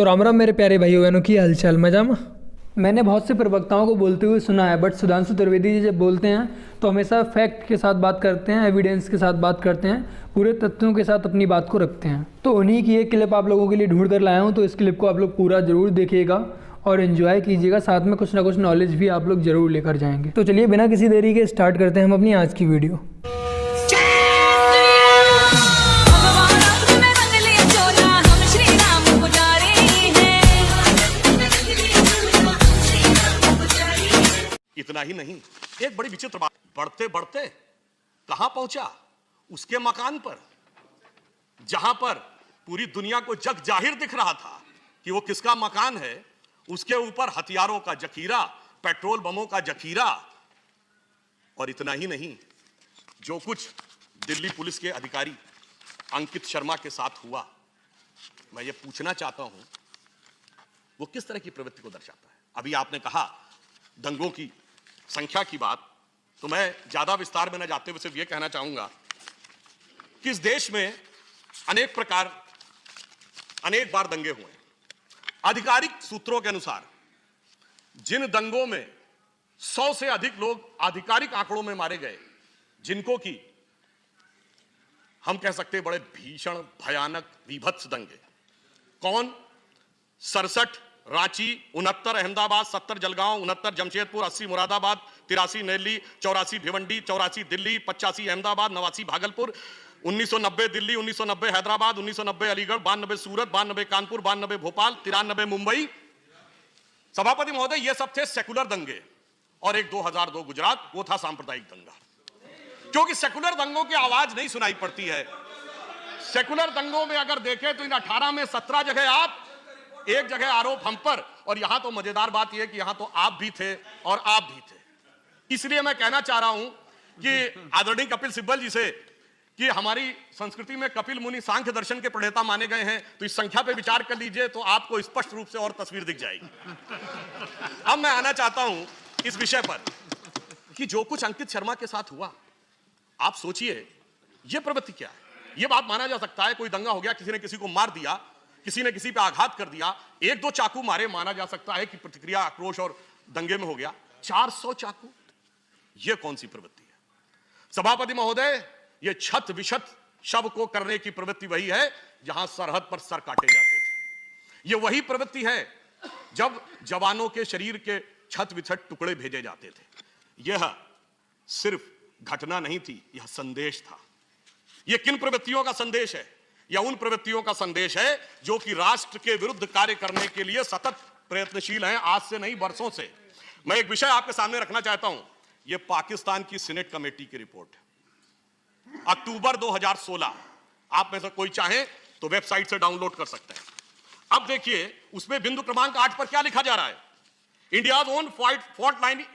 तो राम राम मेरे प्यारे भाइयों बहनों की हालचाल मजा में। मैंने बहुत से प्रवक्ताओं को बोलते हुए सुना है, बट सुधांशु त्रिवेदी जी जब बोलते हैं तो हमेशा फैक्ट के साथ बात करते हैं, एविडेंस के साथ बात करते हैं, पूरे तथ्यों के साथ अपनी बात को रखते हैं। तो उन्हीं की एक क्लिप आप लोगों के लिए ढूंढ कर लाया हूँ, तो इस क्लिप को आप लोग पूरा ज़रूर देखिएगा और एंजॉय कीजिएगा, साथ में कुछ ना कुछ नॉलेज भी आप लोग ज़रूर लेकर जाएंगे। तो चलिए बिना किसी देरी के स्टार्ट करते हैं हम अपनी आज की वीडियो। इतना ही नहीं, एक बड़ी विचित्र बात, बढ़ते बढ़ते कहां पहुंचा? उसके मकान पर, जहां पर पूरी दुनिया को जग जाहिर दिख रहा था कि वो किसका मकान है, उसके ऊपर हथियारों का जखीरा, पेट्रोल बमों का जखीरा। और इतना ही नहीं, जो कुछ दिल्ली पुलिस के अधिकारी अंकित शर्मा के साथ हुआ, मैं ये पूछना चाहता हूं वो किस तरह की प्रवृत्ति को दर्शाता है। अभी आपने कहा दंगों की संख्या की बात, तो मैं ज्यादा विस्तार में न जाते हुए सिर्फ यह कहना चाहूंगा कि इस देश में अनेक बार दंगे हुए। आधिकारिक सूत्रों के अनुसार जिन दंगों में 100 से अधिक लोग आधिकारिक आंकड़ों में मारे गए, जिनको कि हम कह सकते हैं बड़े भीषण भयानक विभत्स दंगे। कौन? 67 रांची, 69 अहमदाबाद, 70 जलगांव, 69 जमशेदपुर, 80 मुरादाबाद, 83 नैली, 84 भिवंडी, 84 दिल्ली, 85 अहमदाबाद, 89 भागलपुर, 1990 दिल्ली, 1990 हैदराबाद, 1990 अलीगढ़, 92 सूरत, 92 कानपुर, 92 भोपाल, 93 मुंबई। सभापति महोदय, ये सब थे सेकुलर दंगे। और एक 2002 गुजरात, वो था सांप्रदायिक दंगा। क्योंकि सेकुलर दंगों की आवाज नहीं सुनाई पड़ती है। सेकुलर दंगों में अगर देखें तो इन 18 में 17 जगह आप, एक जगह आरोप हम पर, और यहां तो मजेदार बात यह कि यहां तो आप भी थे और आप भी थे। इसलिए मैं कहना चाह रहा हूं कि आदरणीय कपिल सिब्बल जी से कि हमारी संस्कृति में कपिल मुनि सांख्य दर्शन के प्रणेता माने गए हैं, तो इस संख्या पे विचार कर लीजिए तो आपको स्पष्ट रूप से और तस्वीर दिख जाएगी। अब मैं आना चाहता हूं इस विषय पर कि जो कुछ अंकित शर्मा के साथ हुआ, आप सोचिए यह प्रवृत्ति क्या है। यह बात माना जा सकता है कोई दंगा हो गया, किसी ने किसी को मार दिया, किसी ने किसी पे आघात कर दिया, 1-2 चाकू मारे, माना जा सकता है कि प्रतिक्रिया आक्रोश और दंगे में हो गया। 400 चाकू, यह कौन सी प्रवृत्ति है? सभापति महोदय, यह छत विछत शव को करने की प्रवृत्ति वही है जहां सरहद पर सर काटे जाते थे। यह वही प्रवृत्ति है जब जवानों के शरीर के छत विछत टुकड़े भेजे जाते थे। यह सिर्फ घटना नहीं थी, यह संदेश था। यह किन प्रवृत्तियों का संदेश है? या उन प्रवृत्तियों का संदेश है जो कि राष्ट्र के विरुद्ध कार्य करने के लिए सतत प्रयत्नशील हैं, आज से नहीं वर्षों से। मैं एक विषय आपके सामने रखना चाहता हूं। यह पाकिस्तान की सीनेट कमेटी की रिपोर्ट है, अक्टूबर 2016। आप में से कोई चाहे तो वेबसाइट से डाउनलोड कर सकते हैं। अब देखिए उसमें बिंदु क्रमांक 8 पर क्या लिखा जा रहा है। India's own fault line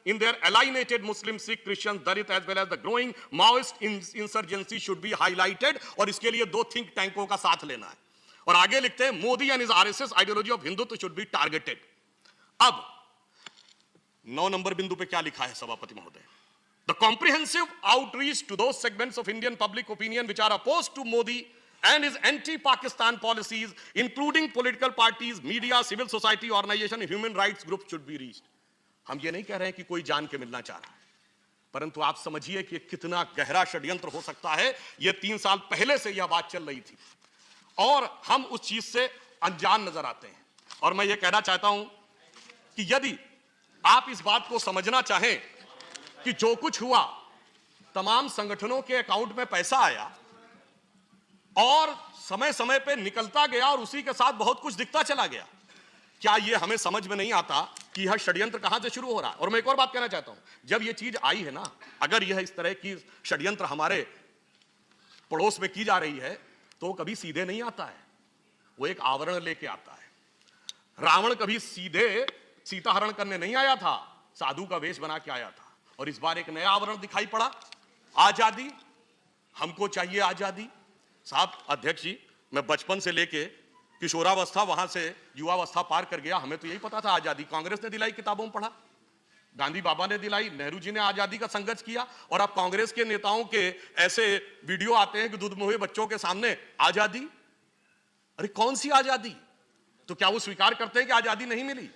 in their alienated Muslim, Sikh, Christian, Dalit as well as the growing Maoist insurgency should be highlighted। और इसके लिए 2 थिंक टैंकों का साथ लेना है। और आगे लिखते हैं Modi and his RSS ideology of Hindutva should be targeted. अब 9 नंबर बिंदु पे क्या लिखा है सभापति महोदय? The comprehensive outreach to those segments of Indian public opinion which are opposed to Modi and his anti-Pakistan policies, including political parties, media, civil society organization, and human rights groups should be reached। हम ये नहीं कह रहे हैं कि कोई जान के मिलना चाह रहा है, परंतु आप समझिए कि कितना गहरा षड्यंत्र हो सकता है। यह 3 साल पहले से यह बात चल रही थी और हम उस चीज से अनजान नजर आते हैं। और मैं यह कहना चाहता हूं कि यदि आप इस बात को समझना चाहें कि जो कुछ हुआ, तमाम संगठनों के अकाउंट में पैसा आया और समय समय पे निकलता गया और उसी के साथ बहुत कुछ दिखता चला गया, क्या यह हमें समझ में नहीं आता कि यह षड्यंत्र कहां से शुरू हो रहा है? और मैं एक और बात कहना चाहता हूं, जब यह चीज आई है ना, अगर यह इस तरह की षड्यंत्र हमारे पड़ोस में की जा रही है तो कभी सीधे नहीं आता है, वो एक आवरण लेके आता है। रावण कभी सीधे सीता हरण करने नहीं आया था, साधु का वेश बना के आया था। और इस बार एक नया आवरण दिखाई पड़ा, आजादी, हमको चाहिए आजादी। साहब अध्यक्ष जी, मैं बचपन से लेके किशोरावस्था, वहां से युवावस्था पार कर गया, हमें तो यही पता था आजादी कांग्रेस ने दिलाई, किताबों में पढ़ा, गांधी बाबा ने दिलाई, नेहरू जी ने आजादी का संघर्ष किया। और अब कांग्रेस के नेताओं के ऐसे वीडियो आते हैं कि दूध में हुए बच्चों के सामने आजादी। अरे कौन सी आजादी? तो क्या वो स्वीकार करते हैं कि आजादी नहीं मिली?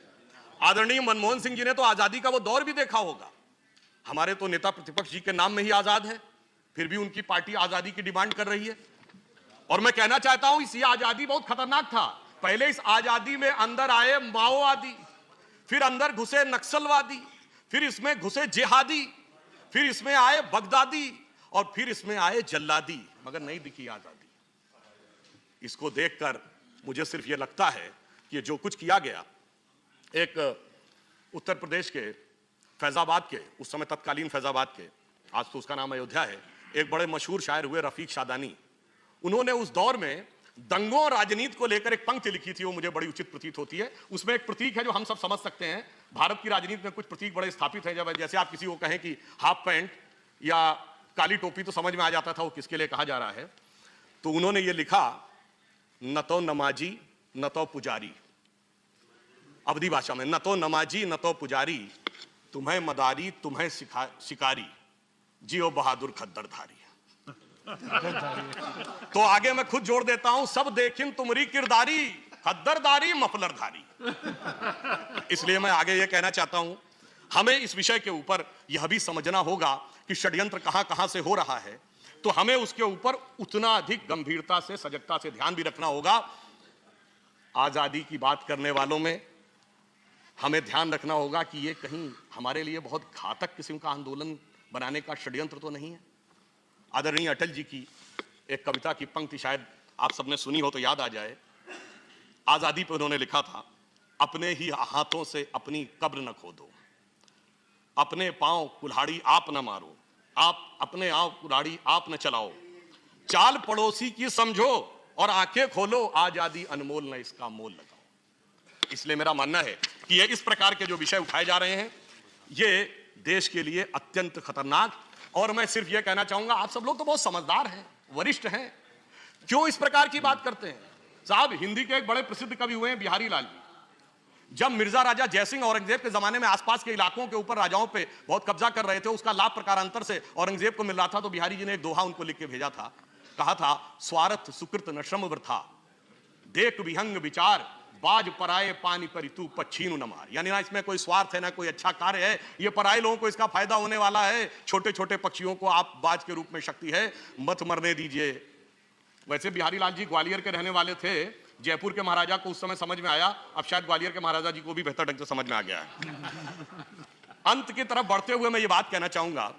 आदरणीय मनमोहन सिंह जी ने तो आजादी का वो दौर भी देखा होगा। हमारे तो नेता प्रतिपक्ष जी के नाम में ही आजाद है, फिर भी उनकी पार्टी आजादी की डिमांड कर रही है। और मैं कहना चाहता हूं, इस आजादी बहुत खतरनाक था। पहले इस आजादी में अंदर आए माओवादी, फिर अंदर घुसे नक्सलवादी, फिर इसमें घुसे जिहादी, फिर इसमें आए बगदादी, और फिर इसमें आए जल्लादी, मगर नहीं दिखी आजादी। इसको देखकर मुझे सिर्फ यह लगता है कि ये जो कुछ किया गया, एक उत्तर प्रदेश के फैजाबाद के, उस समय तत्कालीन फैजाबाद के, आज तो उसका नाम अयोध्या है, एक बड़े मशहूर शायर हुए रफीक शादानी। उन्होंने उस दौर में दंगों और राजनीति को लेकर एक पंक्ति लिखी थी, वो मुझे बड़ी उचित प्रतीत होती है। उसमें एक प्रतीक है जो हम सब समझ सकते हैं। भारत की राजनीति में कुछ प्रतीक बड़े स्थापित हैं। जब जैसे आप किसी को कहें कि हाफ पैंट या काली टोपी, तो समझ में आ जाता था वो किसके लिए कहा जा रहा है। तो उन्होंने ये लिखा, न तो नमाजी न तो पुजारी, अवधी भाषा में, न तो नमाजी न तो पुजारी, तुम्हें मदारी तुम्हें शिकारी, जियो बहादुर खद्दरधारी। तो आगे मैं खुद जोड़ देता हूं, सब देखिन तुम्हारी किरदारी, खद्दरदारी मफलरधारी। इसलिए मैं आगे यह कहना चाहता हूं, हमें इस विषय के ऊपर यह भी समझना होगा कि षड्यंत्र कहां कहां से हो रहा है, तो हमें उसके ऊपर उतना अधिक गंभीरता से, सजगता से ध्यान भी रखना होगा। आजादी की बात करने वालों में हमें ध्यान रखना होगा कि ये कहीं हमारे लिए बहुत घातक किस्म का आंदोलन बनाने का षड्यंत्र तो नहीं है। आदरणीय अटल जी की एक कविता की पंक्ति शायद आप सबने सुनी हो तो याद आ जाए। आजादी पर उन्होंने लिखा था, अपने ही हाथों से अपनी कब्र न खोदो, अपने पांव कुल्हाड़ी आप न मारो, आप अपने आप कुल्हाड़ी आप न चलाओ, चाल पड़ोसी की समझो और आंखें खोलो, आजादी अनमोल न इसका मोल लगाओ। इसलिए मेरा मानना है कि ये इस प्रकार के जो विषय उठाए जा रहे हैं, ये देश के लिए अत्यंत खतरनाक। और मैं सिर्फ ये कहना चाहूंगा, आप सब लोग तो बहुत समझदार हैं, वरिष्ठ हैं, क्यों इस प्रकार की बात करते हैं? साहब, हिंदी के एक बड़े प्रसिद्ध कवि हुए हैं बिहारी लाल जी। जब मिर्जा राजा जयसिंह औरंगजेब के जमाने में आसपास के इलाकों के ऊपर राजाओं पे बहुत कब्जा कर रहे थे, उसका लाभ प्रकारांतर से औरंगजेब को मिल रहा था, तो बिहारी जी ने एक दोहा उनको लिख के भेजा था। कहा था, स्वार्थ सुकृत न श्रम वृथा, देख विहंग विचार, बाज पराये पानी परी तू पच्छीनु न मार। यानी ना इसमें कोई स्वार्थ है ना कोई अच्छा कार्य है, ये पराये लोगों को इसका फायदा होने वाला है। छोटे छोटे पक्षियों को आप बाज के रूप में शक्ति है, मत मरने दीजिए। वैसे बिहारी लाल जी ग्वालियर के रहने वाले थे। जयपुर के महाराजा को उस समय समझ में आया, अब शायद ग्वालियर के महाराजा जी को भी बेहतर ढंग से समझ में आ गया है। अंत की तरफ बढ़ते हुए मैं ये बात कहना चाहूंगा,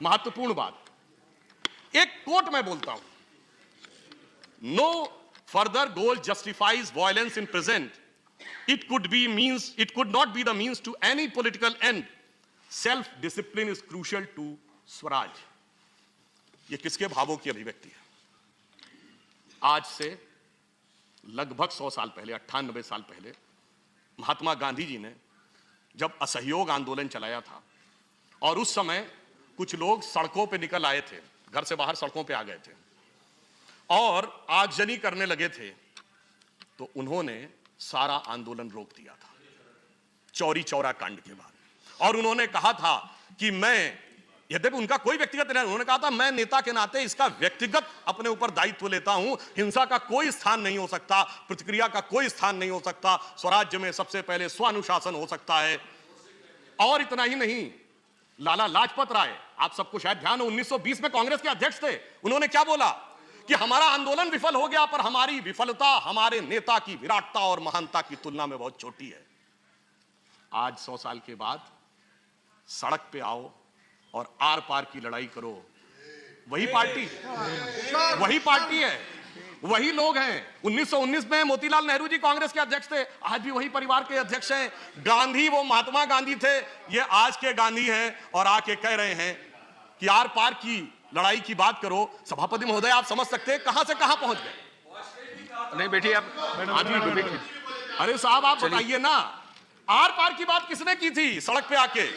महत्वपूर्ण बात, एक कोट मैं बोलता हूं, no further goal justifies violence in present. It could not be the means to any political end. Self-discipline is crucial to Swaraj. ये किसके भावों की अभिव्यक्ति है? आज से लगभग 100 साल पहले, 98 साल पहले, महात्मा गांधी जी ने जब असहयोग आंदोलन चलाया था, और उस समय कुछ लोग सड़कों पे निकल आए थे, घर से बाहर सड़कों पे आ गए थे और आगजनी करने लगे थे, तो उन्होंने सारा आंदोलन रोक दिया था चौरी चौरा कांड के बाद। और उन्होंने कहा था कि मैं, यद्यपि उनका कोई व्यक्तिगत नहीं, उन्होंने कहा था मैं नेता के नाते इसका व्यक्तिगत अपने ऊपर दायित्व लेता हूं। हिंसा का कोई स्थान नहीं हो सकता, प्रतिक्रिया का कोई स्थान नहीं हो सकता, स्वराज्य में सबसे पहले स्वानुशासन हो सकता है। और इतना ही नहीं, लाला लाजपत राय, आप सबको शायद ध्यान हो, 1920 में कांग्रेस के अध्यक्ष थे। उन्होंने क्या बोला कि हमारा आंदोलन विफल हो गया, पर हमारी विफलता हमारे नेता की विराटता और महानता की तुलना में बहुत छोटी है। आज 100 साल के बाद सड़क पे आओ और आर पार की लड़ाई करो, वही पार्टी है, वही लोग हैं। 1919 में मोतीलाल नेहरू जी कांग्रेस के अध्यक्ष थे, आज भी वही परिवार के अध्यक्ष हैं। गांधी वो महात्मा गांधी थे, ये आज के गांधी हैं, और आके कह रहे हैं कि आर पार की लड़ाई की बात करो। सभापति महोदय, आप समझ सकते हैं कहां से कहां पहुंच गए। नहीं बैठिए आप, अरे साहब आप बताइए ना, आर पार की बात किसने की थी सड़क पे आके?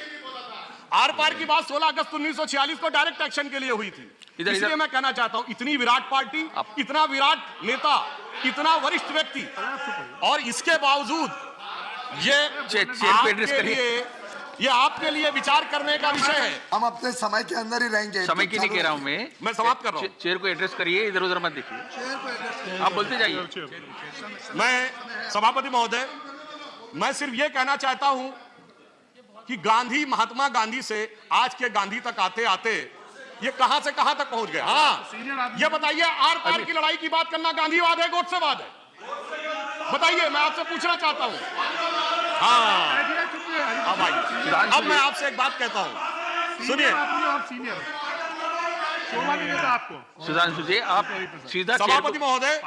आर पार की बात 16 अगस्त 1946 को डायरेक्ट एक्शन के लिए हुई थी। इसलिए मैं कहना चाहता हूं, इतनी विराट पार्टी, इतना विराट नेता, इतना वरिष्ठ व्यक्ति, और इसके बावजूद ये ये आपके लिए विचार करने का विषय है। हम अपने समय के अंदर ही रहेंगे। समय की नहीं कह रहा हूं मैं समाप्त कर रहा हूं। चेयर को एड्रेस करिए, इधर उधर मत देखिए, आप बोलते जाइए। मैं सभापति महोदय, मैं सिर्फ ये कहना चाहता हूं कि गांधी, महात्मा गांधी से आज के गांधी तक आते आते ये कहां से कहां तक पहुंच गए। हाँ, ये बताइए, आर पार की लड़ाई की बात करना गांधीवाद है, गोडसेवाद है? बताइए, मैं आपसे पूछना चाहता हूं। हाँ, अब आइए, अब मैं आपसे एक बात कहता हूं, सुनिए। सुधांशु जी, आप सीधा सभापति महोदय,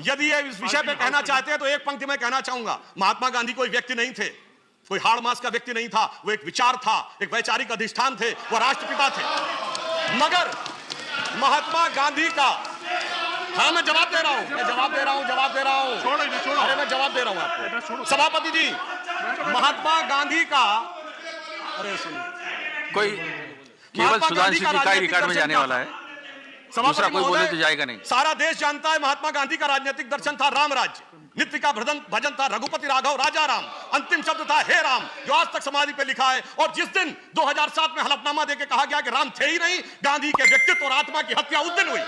यदि ये इस विषय पे कहना चाहते हैं तो एक पंक्ति में कहना चाहूंगा। महात्मा गांधी कोई व्यक्ति नहीं थे, कोई हाड़ मास का व्यक्ति नहीं था, वो एक विचार था, एक वैचारिक अधिष्ठान थे, वो राष्ट्रपिता थे। मगर महात्मा गांधी का, हाँ मैं जवाब दे रहा हूं, मैं जवाब दे रहा हूं, जवाब दे रहा हूं, अरे मैं जवाब दे रहा हूं आपको। सभापति जी, महात्मा गांधी का, अरे सुनिए, कोई केवल सुधांशु जी का ही रिकॉर्ड में जाने वाला है, दूसरा कोई बोले तो जाएगा नहीं। सारा देश जानता है महात्मा गांधी का राजनीतिक दर्शन था राम राज्य, नित्य का भजन था रघुपति राघव राजा राम, अंतिम शब्द था हे राम, जो आज तक समाधि पे लिखा है। और जिस दिन 2007 में हलफनामा देके कहा गया कि राम थे ही नहीं, गांधी के व्यक्तित्व और आत्मा की हत्या उस दिन हुई।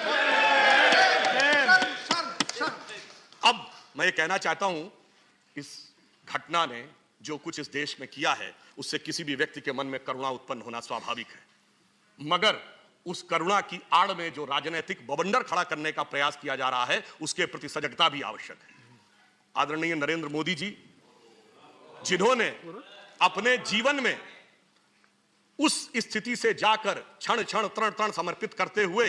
अब मैं ये कहना चाहता हूं, इस घटना ने जो कुछ इस देश में किया है, उससे किसी भी व्यक्ति के मन में करुणा उत्पन्न होना स्वाभाविक है, मगर उस करुणा की आड़ में जो राजनीतिक बवंडर खड़ा करने का प्रयास किया जा रहा है, उसके प्रति सजगता भी आवश्यक है। आदरणीय नरेंद्र मोदी जी, जिन्होंने अपने जीवन में उस स्थिति से जाकर क्षण क्षण तरण तरण समर्पित करते हुए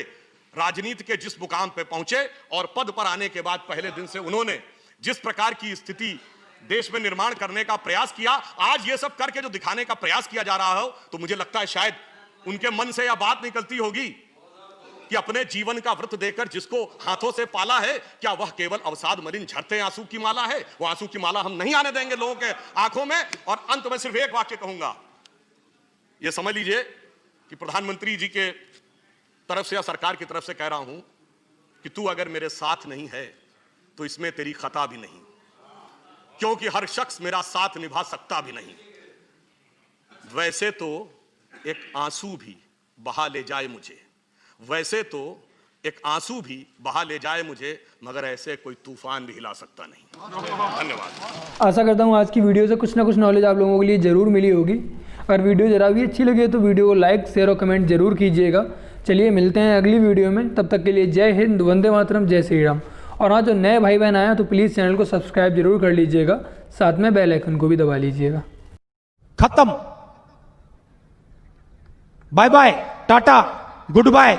राजनीति के जिस मुकाम पे पहुंचे और पद पर आने के बाद पहले दिन से उन्होंने जिस प्रकार की स्थिति देश में निर्माण करने का प्रयास किया, आज ये सब करके जो दिखाने का प्रयास किया जा रहा हो, तो मुझे लगता है शायद उनके मन से यह बात निकलती होगी कि अपने जीवन का व्रत देकर जिसको हाथों से पाला है, क्या वह केवल अवसाद मलिन झरते आंसू की माला है? वो आंसू की माला हम नहीं आने देंगे लोगों के आंखों में। और अंत में सिर्फ एक वाक्य कहूंगा, यह समझ लीजिए कि प्रधानमंत्री जी के तरफ से या सरकार की तरफ से कह रहा हूं कि तू अगर मेरे साथ नहीं है तो इसमें तेरी खता भी नहीं, क्योंकि हर शख्स मेरा साथ निभा सकता भी नहीं। वैसे तो एक आंसू भी बहा ले जाए मुझे, वैसे तो एक आंसू भी बहा ले जाए मुझे, मगर ऐसे कोई तूफान भी हिला सकता नहीं। धन्यवाद। आशा करता हूँ आज की वीडियो से कुछ ना कुछ नॉलेज आप लोगों के लिए ज़रूर मिली होगी। अगर वीडियो ज़रा भी अच्छी लगी तो वीडियो को लाइक, शेयर और कमेंट जरूर कीजिएगा। चलिए मिलते हैं अगली वीडियो में, तब तक के लिए जय हिंद, वंदे मातरम, जय श्री राम। और हाँ, जो नए भाई बहन आए हैं तो प्लीज़ चैनल को सब्सक्राइब जरूर कर लीजिएगा, साथ में बेल आइकन को भी दबा लीजिएगा। खत्म, bye bye, tata, good bye.